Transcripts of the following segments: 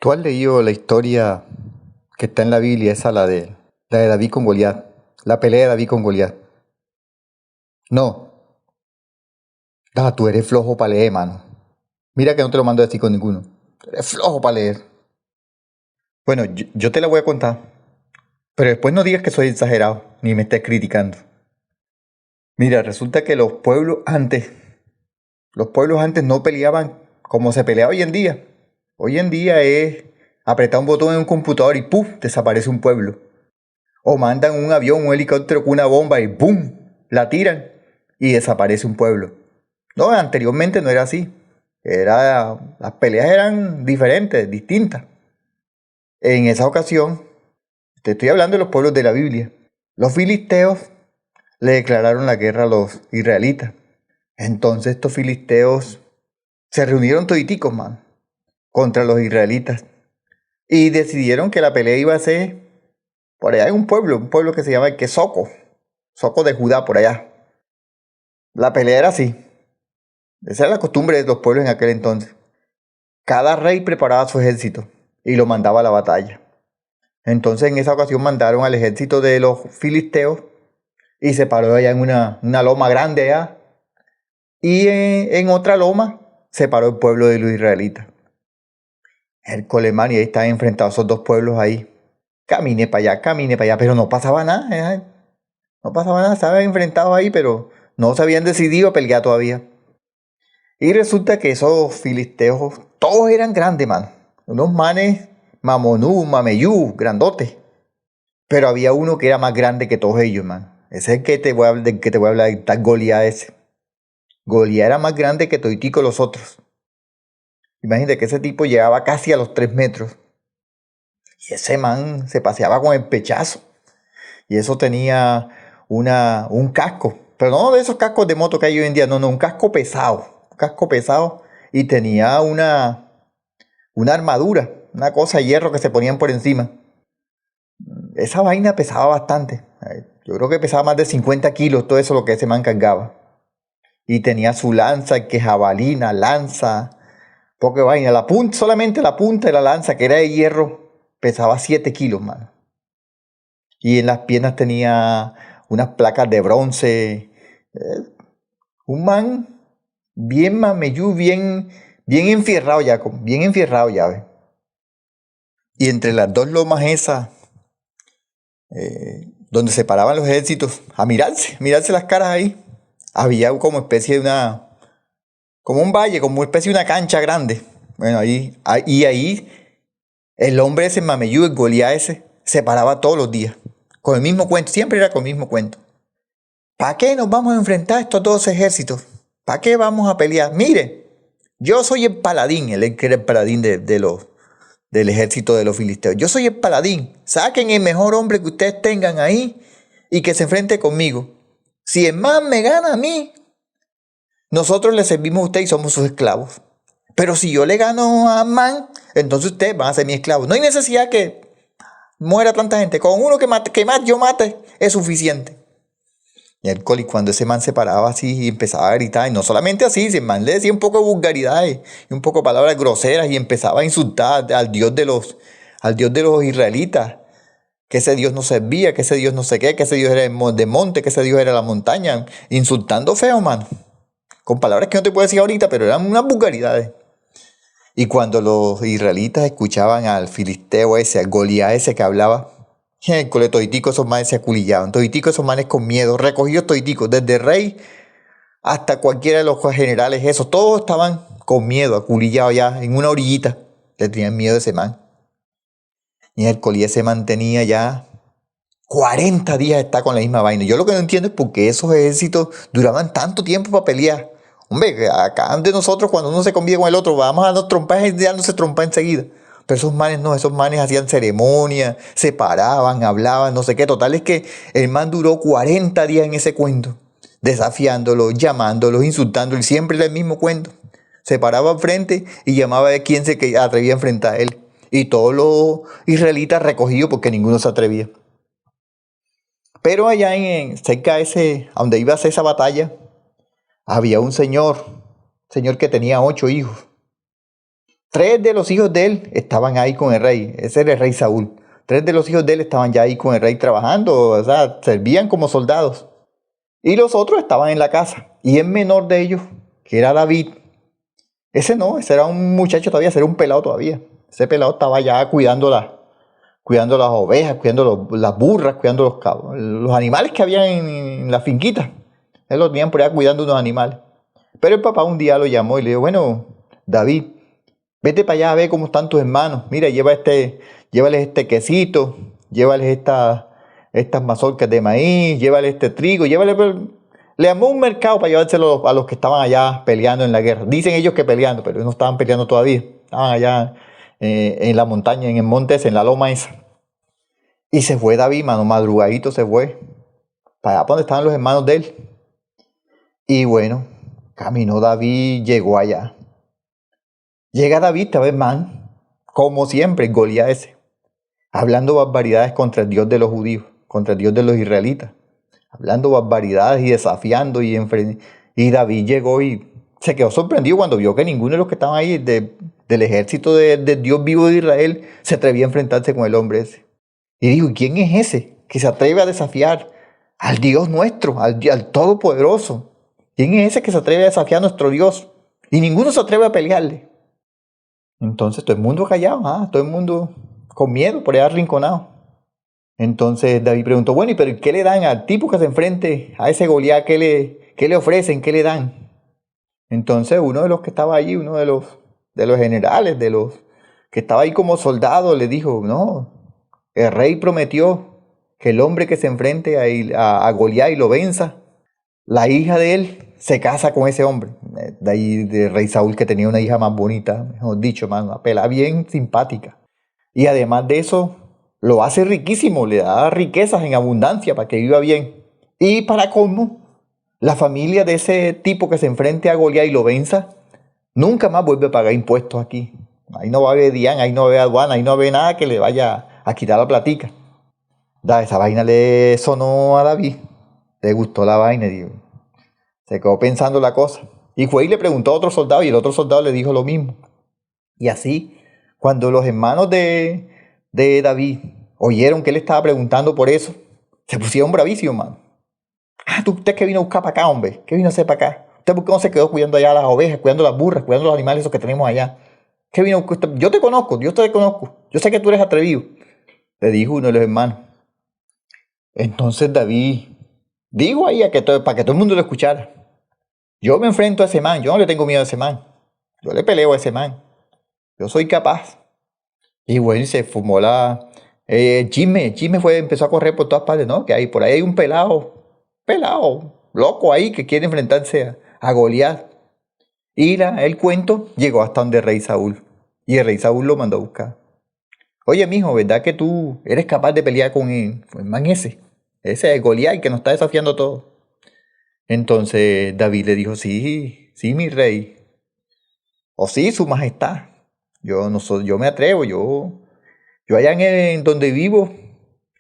¿Tú has leído la historia que está en la Biblia, esa la de David con Goliat? La pelea de David con Goliat. No, tú eres flojo para leer, mano. Mira que no te lo mando a decir con ninguno. Eres flojo para leer. Bueno, yo te la voy a contar, pero después no digas que soy exagerado, ni me estés criticando. Mira, resulta que los pueblos antes no peleaban como se pelea hoy en día. Hoy en día es apretar un botón en un computador y ¡puf! Desaparece un pueblo. O mandan un avión, un helicóptero con una bomba y ¡boom! La tiran y desaparece un pueblo. No, anteriormente no era así. Las peleas eran diferentes, distintas. En esa ocasión, te estoy hablando de los pueblos de la Biblia. Los filisteos le declararon la guerra a los israelitas. Entonces estos filisteos se reunieron toditicos, man, contra los israelitas. Y decidieron que la pelea iba a ser por allá en un pueblo que se llama el Soco de Judá, por allá. La pelea era así. Esa era la costumbre de los pueblos en aquel entonces. Cada rey preparaba su ejército y lo mandaba a la batalla. Entonces en esa ocasión mandaron al ejército de los filisteos y se paró allá en una loma grande allá. Y en otra loma se paró el pueblo de los israelitas. El Colemán y ahí estaban enfrentados esos dos pueblos ahí. Camine para allá, pero no pasaba nada. No pasaba nada, estaban enfrentados ahí, pero no se habían decidido a pelear todavía. Y resulta que esos filisteos, todos eran grandes, man. Unos manes, mamonú, mameyú, grandotes. Pero había uno que era más grande que todos ellos, man. Ese es el que te voy a hablar, del que te voy a hablar, tal Goliat ese. Goliat era más grande que toditico los otros. Imagínate que ese tipo llegaba casi a los 3 metros. Y ese man se paseaba con el pechazo. Y eso tenía un casco. Pero no de esos cascos de moto que hay hoy en día. No, un casco pesado. Un casco pesado. Y tenía una armadura. Una cosa de hierro que se ponían por encima. Esa vaina pesaba bastante. Yo creo que pesaba más de 50 kilos todo eso lo que ese man cargaba. Y tenía su lanza, que jabalina, lanza, poca vaina. Solamente la punta de la lanza, que era de hierro, pesaba 7 kilos, mano. Y en las piernas tenía unas placas de bronce. Un man bien mameyú, bien enfierrado ya, bien enfierrado ya, ¿ves? Y entre las dos lomas esas, donde se paraban los ejércitos, a mirarse las caras ahí, había como especie de como un valle, como especie de una cancha grande. Bueno, ahí el hombre ese mameyú, el Goliat ese, se paraba todos los días, con el mismo cuento, siempre era con el mismo cuento. ¿Para qué nos vamos a enfrentar a estos dos ejércitos? ¿Para qué vamos a pelear? Mire, yo soy el paladín, él que era el paladín del ejército de los filisteos. Yo soy el paladín. Saquen el mejor hombre que ustedes tengan ahí y que se enfrente conmigo. Si el man me gana a mí, nosotros le servimos a usted y somos sus esclavos. Pero si yo le gano a man, entonces ustedes van a ser mis esclavos. No hay necesidad que muera tanta gente. Con uno que más yo mate es suficiente. Y el coli, cuando ese man se paraba así y empezaba a gritar, y no solamente así, ese man le decía un poco de vulgaridades y un poco de palabras groseras y empezaba a insultar al Dios de los israelitas, que ese Dios no servía, que ese Dios no sé qué, que ese Dios era de monte, que ese Dios era la montaña, insultando feo, mano, con palabras que no te puedo decir ahorita, pero eran unas vulgaridades. Y cuando los israelitas escuchaban al filisteo ese, al Goliat ese que hablaba, cole, toditicos esos manes se aculillaban, toditicos esos manes con miedo, recogidos toditicos, desde rey hasta cualquiera de los generales, esos, todos estaban con miedo, aculillados ya en una orillita, le tenían miedo a ese man. Y el Goliat se mantenía ya 40 días está con la misma vaina. Yo lo que no entiendo es por qué esos ejércitos duraban tanto tiempo para pelear. Hombre, acá de nosotros cuando uno se convive con el otro, vamos a dar trompadas y ya no se trompa enseguida. Pero esos manes no, esos manes hacían ceremonia, se paraban, hablaban, no sé qué. Total es que el man duró 40 días en ese cuento, desafiándolo, llamándolo, insultándolo, y siempre era el mismo cuento. Se paraba al frente y llamaba a quien se atrevía a enfrentar a él. Y todos los israelitas recogidos porque ninguno se atrevía. Pero allá cerca de donde iba a ser esa batalla, había un señor que tenía 8 hijos. Tres de los hijos de él estaban ahí con el rey. Ese era el rey Saúl. Tres de los hijos de él estaban ya ahí con el rey trabajando, o sea, servían como soldados. Y los otros estaban en la casa. Y el menor de ellos, que era David, ese no, ese era un muchacho todavía, ese era un pelado todavía. Ese pelado estaba ya cuidando las ovejas, cuidando las burras, cuidando los animales que había en la finquita. Él lo tenían por allá cuidando unos animales. Pero el papá un día lo llamó y le dijo, bueno, David, vete para allá a ver cómo están tus hermanos. Mira, llévales este quesito, llévales estas mazorcas de maíz, llévales este trigo, Le llamó un mercado para llevárselo a los que estaban allá peleando en la guerra. Dicen ellos que peleando, pero no estaban peleando todavía. Estaban allá en la montaña, en el monte ese, en la loma esa. Y se fue David, mano, madrugadito se fue. Para allá para donde estaban los hermanos de él. Y bueno, caminó David, llegó allá. Llega David, estaba el man, como siempre, Goliat ese, hablando barbaridades contra el Dios de los judíos, contra el Dios de los israelitas, hablando barbaridades y desafiando y David llegó y se quedó sorprendido cuando vio que ninguno de los que estaban ahí del ejército del Dios vivo de Israel se atrevía a enfrentarse con el hombre ese. Y dijo, ¿quién es ese que se atreve a desafiar al Dios nuestro, al Todopoderoso? ¿Quién es ese que se atreve a desafiar a nuestro Dios? Y ninguno se atreve a pelearle. Entonces todo el mundo callado, todo el mundo con miedo, por allá arrinconado. Entonces David preguntó, bueno, pero ¿qué le dan al tipo que se enfrente a ese Goliat? ¿Qué le ofrecen? ¿Qué le dan? Entonces uno de los que estaba allí, uno de los generales, de los que estaba ahí como soldado, le dijo, no, el rey prometió que el hombre que se enfrente a Goliat y lo venza, la hija de él se casa con ese hombre. De ahí de rey Saúl, que tenía una hija más bonita, mejor dicho, más una pela bien simpática. Y además de eso, lo hace riquísimo, le da riquezas en abundancia para que viva bien. Y para colmo, la familia de ese tipo que se enfrente a Goliat y lo venza, nunca más vuelve a pagar impuestos aquí. Ahí no va a haber DIAN, ahí no va a haber aduana, ahí no va a haber nada que le vaya a quitar la platica. Esa vaina le sonó a David. Le gustó la vaina, digo. Se quedó pensando la cosa. Y fue y le preguntó a otro soldado y el otro soldado le dijo lo mismo. Y así, cuando los hermanos de David oyeron que él estaba preguntando por eso, se pusieron bravísimos, mano. ¿Usted qué vino a buscar para acá, hombre? ¿Qué vino a hacer para acá? ¿Usted por qué no se quedó cuidando allá las ovejas, cuidando las burras, cuidando los animales esos que tenemos allá? ¿Qué vino a buscar usted? Yo te conozco, yo sé que tú eres atrevido, le dijo uno de los hermanos. Entonces David dijo ahí para que todo el mundo lo escuchara. Yo me enfrento a ese man, yo no le tengo miedo a ese man. Yo le peleo a ese man. Yo soy capaz. Y bueno, se fumó el chisme empezó a correr por todas partes, ¿no? Que hay, por ahí hay un pelado, loco ahí que quiere enfrentarse a Goliat. Y el cuento llegó hasta donde el rey Saúl. Y el rey Saúl lo mandó a buscar. Oye, mijo, ¿verdad que tú eres capaz de pelear con el man ese? Ese es Goliat que nos está desafiando todo. Entonces David le dijo, sí, mi rey. O sí, su majestad. Yo me atrevo, yo allá en donde vivo,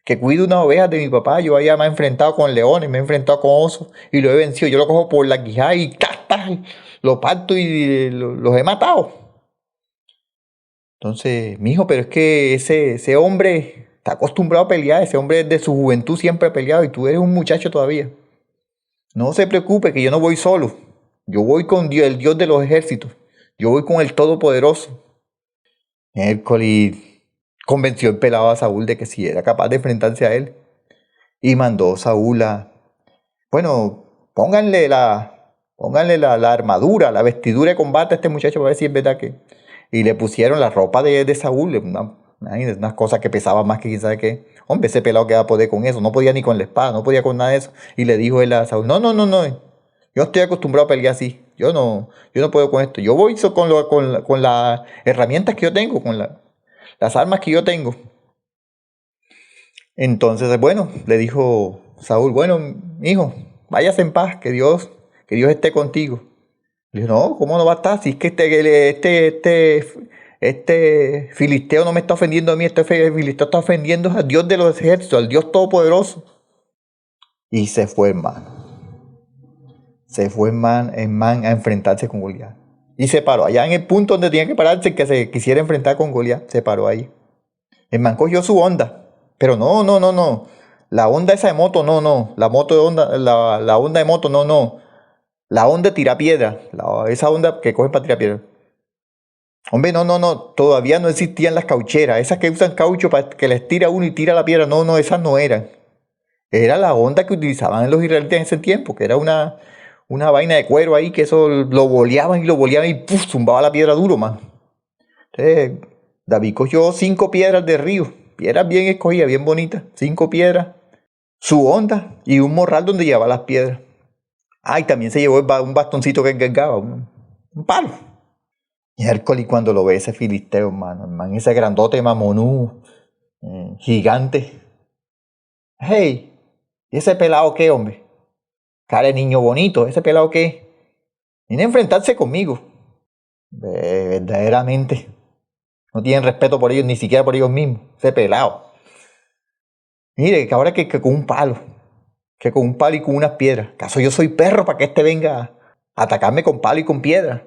que cuido unas ovejas de mi papá, yo allá me he enfrentado con leones, me he enfrentado con osos y lo he vencido. Yo lo cojo por la quijada y ¡casta! Lo parto y los he matado. Entonces, mijo, pero es que ese hombre está acostumbrado a pelear, ese hombre desde su juventud siempre ha peleado y tú eres un muchacho todavía. No se preocupe que yo no voy solo, yo voy con Dios, el Dios de los ejércitos, yo voy con el Todopoderoso. Hércules convenció el pelado a Saúl de que si era capaz de enfrentarse a él. Y mandó Saúl bueno, pónganle la armadura, la vestidura de combate a este muchacho para ver si es verdad que... Y le pusieron la ropa de Saúl, unas cosas que pesaban más que quién sabe qué. Hombre, ese pelado que va a poder con eso, no podía ni con la espada, no podía con nada de eso. Y le dijo él a Saúl, no, yo estoy acostumbrado a pelear así, yo no puedo con esto. Yo voy con las herramientas que yo tengo, las armas que yo tengo. Entonces, bueno, le dijo Saúl, bueno, hijo, váyase en paz, que Dios esté contigo. Le dijo, no, ¿cómo no va a estar? Si es que este filisteo no me está ofendiendo a mí, este filisteo está ofendiendo al Dios de los ejércitos, al Dios Todopoderoso. Y se fue, hermano. Se fue, hermano, a enfrentarse con Goliat. Y se paró allá en el punto donde tenía que pararse, que se quisiera enfrentar con Goliat. Se paró ahí. El man cogió su Honda. Pero no, no, no, no. La Honda esa de moto, no, no. La moto de Honda, la Honda de moto, no, no. La Honda tira piedra. Esa Honda que cogen para tirar piedra. Hombre, no, no, no. Todavía no existían las caucheras. Esas que usan caucho para que les tira uno y tira la piedra. No, no, esas no eran. Era la Honda que utilizaban los israelitas en ese tiempo, que era una vaina de cuero ahí, que eso lo boleaban y ¡puf! Zumbaba la piedra duro, man. Entonces, David cogió 5 piedras de río, piedras bien escogidas, bien bonitas, 5 piedras, su Honda y un morral donde llevaba las piedras. Ah, y también se llevó un bastoncito que encargaba, un palo. Y Hércules cuando lo ve ese filisteo, man, ese grandote mamonú, gigante. Hey, ¿y ese pelado qué, hombre? Cara de niño bonito, ese pelado qué. Viene a enfrentarse conmigo. Verdaderamente. No tienen respeto por ellos, ni siquiera por ellos mismos. Ese pelado. Mire, que ahora que con un palo. Que con un palo y con unas piedras. ¿Acaso yo soy perro para que este venga a atacarme con palo y con piedra?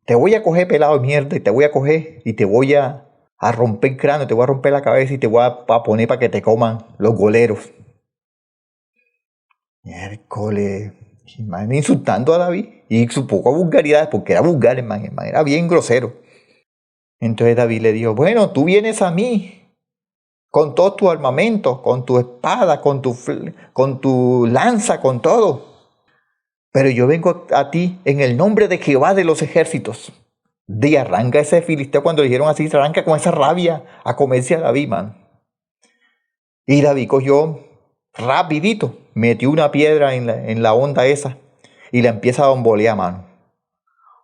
Te voy a coger pelado de mierda y te voy a coger y te voy a romper el cráneo, te voy a romper la cabeza y te voy a poner para que te coman los goleros. Miércoles. Man, insultando a David. Y su poco vulgaridad, porque era vulgar, el man era bien grosero. Entonces David le dijo, bueno, tú vienes a mí con todo tu armamento, con tu espada, con tu lanza, con todo. Pero yo vengo a ti en el nombre de Jehová de los ejércitos. De arranca ese filisteo cuando le dijeron así, se arranca con esa rabia a comerse a David, man. Y David cogió rapidito, metió una piedra en la onda esa y la empieza a bombolear, mano.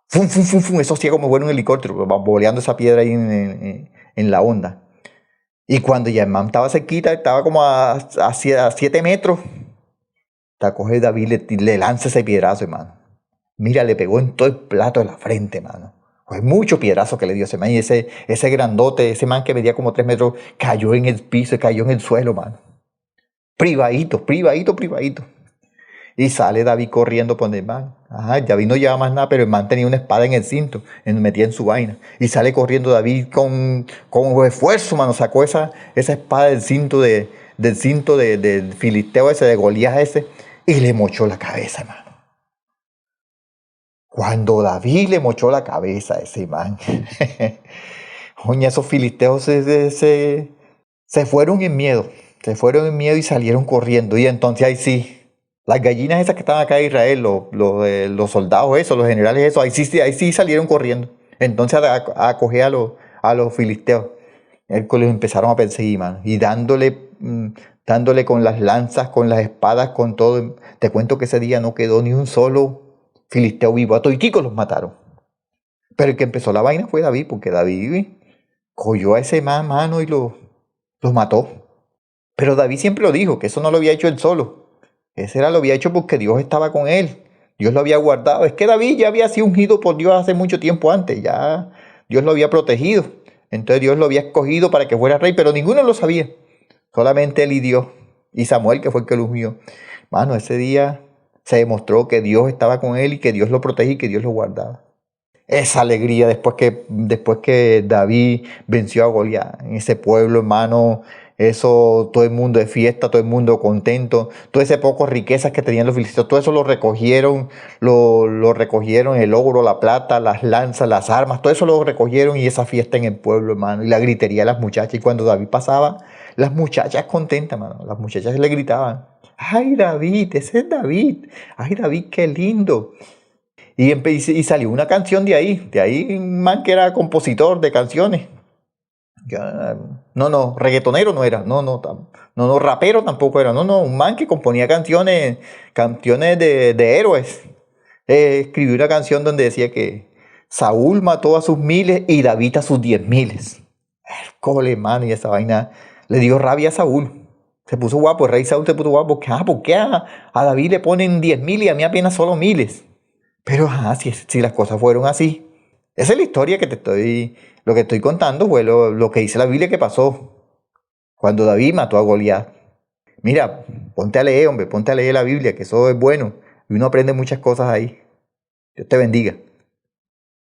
Fum, fum, fum, fum, eso hacía como fuera un helicóptero, bomboleando esa piedra ahí en la onda. Y cuando ya el man estaba cerquita, estaba como a 7 metros, la coge David y le lanza ese piedrazo, hermano. Mira, le pegó en todo el plato de la frente, mano. Fue mucho piedrazo que le dio ese man. Y ese grandote, ese man que medía como 3 metros, cayó en el piso, cayó en el suelo, mano. Privadito, privadito, privadito. Y sale David corriendo por el man. Ajá, David no llevaba más nada, pero el man tenía una espada en el cinto, metida en su vaina. Y sale corriendo David con esfuerzo, mano. Sacó esa espada del cinto del filisteo ese, de Goliat ese, y le mochó la cabeza, mano. Cuando David le mochó la cabeza a ese man, oye, esos filisteos se fueron en miedo. Se fueron en miedo y salieron corriendo. Y entonces ahí sí, las gallinas esas que estaban acá en Israel, los soldados esos, los generales esos, ahí sí salieron corriendo. Entonces a coger a los filisteos. Hércules empezaron a perseguir, man. Y dándole con las lanzas, con las espadas, con todo. Te cuento que ese día no quedó ni un solo filisteo vivo. A toiticos los mataron. Pero el que empezó la vaina fue David, porque David cogió a ese man, mano, y los mató. Pero David siempre lo dijo, que eso no lo había hecho él solo. Ese lo había hecho porque Dios estaba con él. Dios lo había guardado. Es que David ya había sido ungido por Dios hace mucho tiempo antes. Ya Dios lo había protegido. Entonces Dios lo había escogido para que fuera rey, pero ninguno lo sabía. Solamente él y Dios. Y Samuel, que fue el que lo ungió. Mano, ese día se demostró que Dios estaba con él y que Dios lo protegía y que Dios lo guardaba. Esa alegría después que David venció a Goliat en ese pueblo, hermano, eso, todo el mundo de fiesta, todo el mundo contento, todo ese poco riquezas que tenían los filisteos, todo eso lo recogieron, el oro, la plata, las lanzas, las armas, todo eso lo recogieron y esa fiesta en el pueblo, hermano, y la gritería de las muchachas, y cuando David pasaba, las muchachas contentas, hermano, las muchachas le gritaban, ¡ay, David, ese es David! ¡Ay, David, qué lindo! Y salió una canción de ahí un man que era compositor de canciones. No, reggaetonero no era, no, rapero tampoco era, no, un man que componía canciones de héroes. Escribió una canción donde decía que Saúl mató a sus miles y David a sus 10.000. Cole, mano, y esa vaina le dio rabia a Saúl. Se puso guapo, el rey Saúl se puso guapo. ¿Por qué a David le ponen 10.000 y a mí apenas solo miles? Pero si las cosas fueron así. Esa es la historia lo que estoy contando fue lo que dice la Biblia que pasó cuando David mató a Goliat. Mira, ponte a leer, hombre, ponte a leer la Biblia, que eso es bueno. Y uno aprende muchas cosas ahí. Dios te bendiga.